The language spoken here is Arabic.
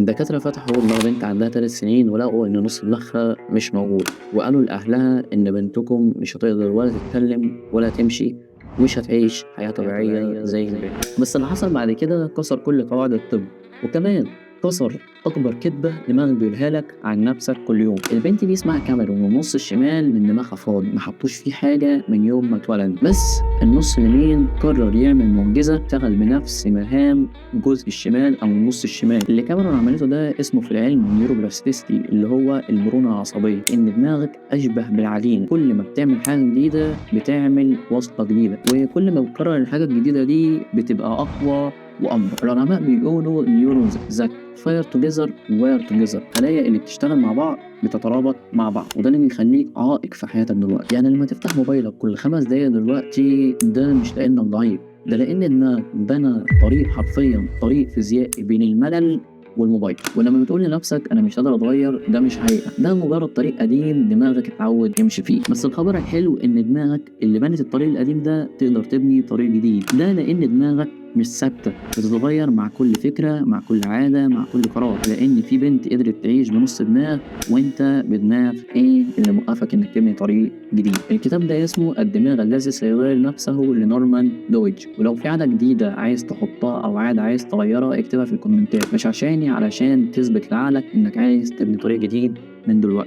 الدكاترة فتحوا دماغ بنت عندها 3 سنين ولقوا إن نص دماغها مش موجود، وقالوا لأهلها إن بنتكم مش هتقدر ولا تتكلم ولا تمشي ومش هتعيش حياة طبيعية زي الباقي. بس اللي حصل بعد كده كسر كل قواعد الطب، وكمان كسر أكبر كدبة دماغك بيقولها لك عن نفسك كل يوم. البنت دي اسمها كاميرون، والنص الشمال من دماغها فاضي، محطوش فيه حاجة من يوم ما اتولد، بس النص اليمين قرر يعمل معجزة، اشتغل بنفس مهام الجزء الشمال أو النص الشمال. اللي كاميرون عملته ده اسمه في العلم نيوروبلاستيستي، اللي هو المرونة العصبية، إن دماغك أشبه بالعجين، كل ما بتعمل حاجة جديدة بتعمل وصفة جديدة، وكل ما بتكرر الحاجة الجديدة دي بتبقى أقوى وأمر. العلماء بيقولوا نيورونز ذات فاير توجذر واير توجذر، خلايا اللي بتشتغل مع بعض بتترابط مع بعض، وده اللي بيخليك عائق في حياتك دلوقتي. يعني لما تفتح موبايلك كل 5 دقايق دلوقتي، ده مش لأنك ضعيف، ده لأن دماغك بنى طريق، حرفيا طريق فيزيائي بين الملل والموبايل. ولما بتقول لنفسك انا مش قادر اتغير، ده مش حقيقه، ده مجرد طريق قديم دماغك اتعود يمشي فيه. بس الخبر الحلو ان دماغك اللي بنت الطريق القديم ده تقدر تبني طريق جديد، ده لان دماغك مش ثابته، بتتغير مع كل فكره، مع كل عاده، مع كل قرار. لان في بنت قدرت تعيش بنص دماغ، وانت بدماغ ايه اللي موقفك انك تبني طريق جديد؟ الكتاب ده اسمه الدماغ الذي سيغير نفسه لنورمان دويتش. ولو في عاده جديده عايز تحطها او عاده عايز تغيرها، اكتبها في الكومنتات، مش عشاني، علشان تثبت لعقلك انك عايز تبني طريق جديد من دلوقتي.